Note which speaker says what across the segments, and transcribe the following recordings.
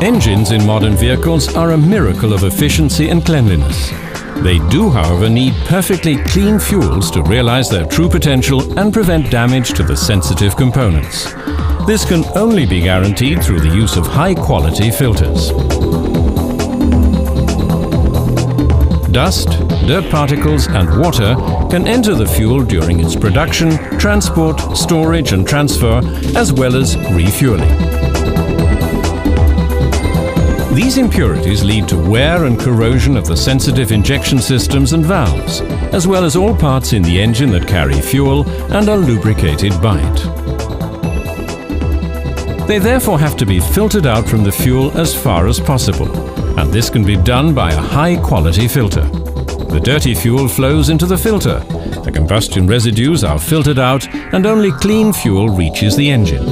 Speaker 1: Engines in modern vehicles are a miracle of efficiency and cleanliness. They do, however, need perfectly clean fuels to realize their true potential and prevent damage to the sensitive components. This can only be guaranteed through the use of high-quality filters. Dust, dirt particles and water can enter the fuel during its production, transport, storage and transfer, as well as refueling. These impurities lead to wear and corrosion of the sensitive injection systems and valves, as well as all parts in the engine that carry fuel and are lubricated by it. They therefore have to be filtered out from the fuel as far as possible, and this can be done by a high-quality filter. The dirty fuel flows into the filter, the combustion residues are filtered out, and only clean fuel reaches the engine.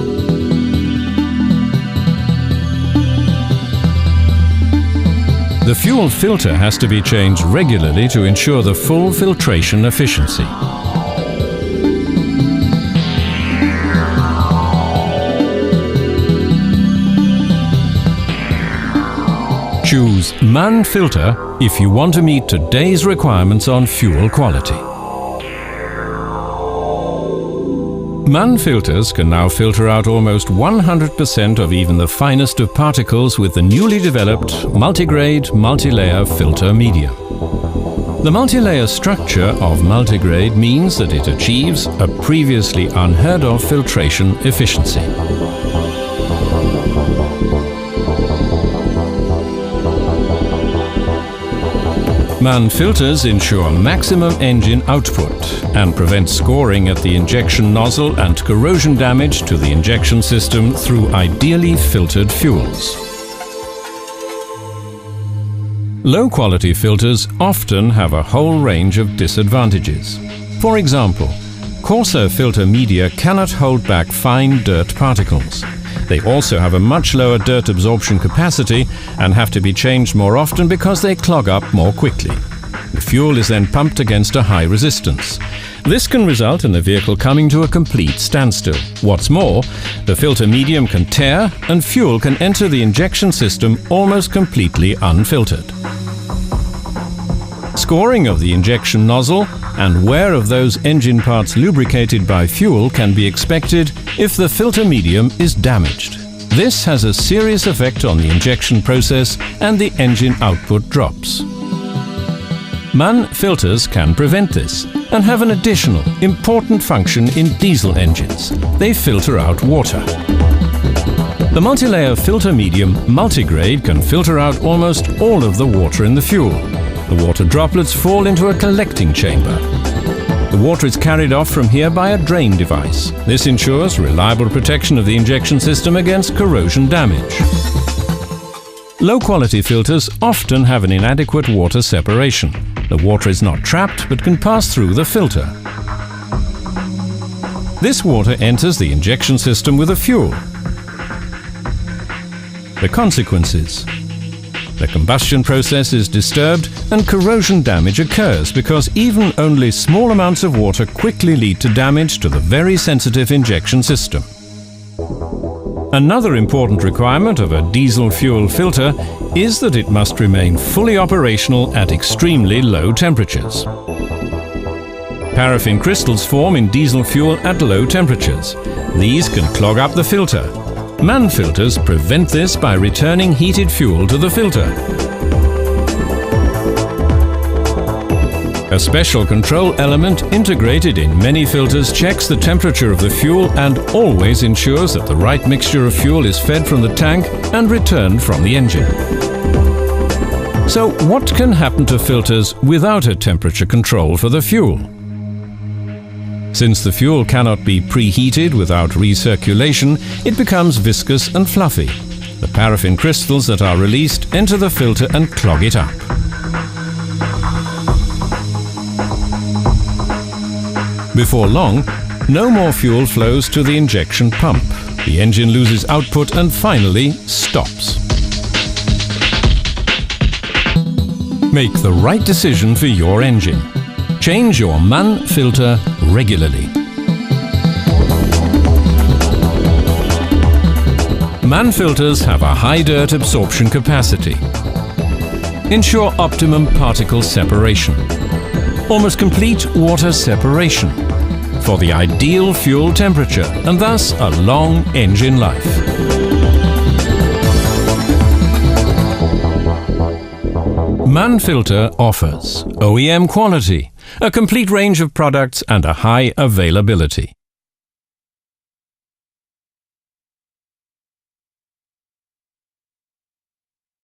Speaker 1: The fuel filter has to be changed regularly to ensure the full filtration efficiency. Choose MAN filter if you want to meet today's requirements on fuel quality. MAN filters can now filter out almost 100% of even the finest of particles with the newly developed multigrade, multi-layer filter medium. The multi-layer structure of multigrade means that it achieves a previously unheard of filtration efficiency. MAN filters ensure maximum engine output and prevent scoring at the injection nozzle and corrosion damage to the injection system through ideally filtered fuels. Low-quality filters often have a whole range of disadvantages. For example, coarser filter media cannot hold back fine dirt particles. They also have a much lower dirt absorption capacity and have to be changed more often because they clog up more quickly. The fuel is then pumped against a high resistance. This can result in the vehicle coming to a complete standstill. What's more, the filter medium can tear and fuel can enter the injection system almost completely unfiltered. Scoring of the injection nozzle and wear of those engine parts lubricated by fuel can be expected if the filter medium is damaged. This has a serious effect on the injection process and the engine output drops. MAN filters can prevent this and have an additional important function in diesel engines. They filter out water. The multi-layer filter medium multigrade can filter out almost all of the water in the fuel. The water droplets fall into a collecting chamber. The water is carried off from here by a drain device. This ensures reliable protection of the injection system against corrosion damage. Low-quality filters often have an inadequate water separation. The water is not trapped but can pass through the filter. This water enters the injection system with the fuel. The consequences: the combustion process is disturbed and corrosion damage occurs because even only small amounts of water quickly lead to damage to the very sensitive injection system. Another important requirement of a diesel fuel filter is that it must remain fully operational at extremely low temperatures. Paraffin crystals form in diesel fuel at low temperatures. These can clog up the filter. MAN filters prevent this by returning heated fuel to the filter. A special control element integrated in many filters checks the temperature of the fuel and always ensures that the right mixture of fuel is fed from the tank and returned from the engine. So what can happen to filters without a temperature control for the fuel? Since the fuel cannot be preheated without recirculation, it becomes viscous and fluffy. The paraffin crystals that are released enter the filter and clog it up. Before long, no more fuel flows to the injection pump. The engine loses output and finally stops. Make the right decision for your engine. Change your MAN filter regularly. MAN filters have a high dirt absorption capacity. Ensure optimum particle separation. Almost complete water separation for the ideal fuel temperature and thus a long engine life. MAN filter offers OEM quality, a complete range of products and a high availability.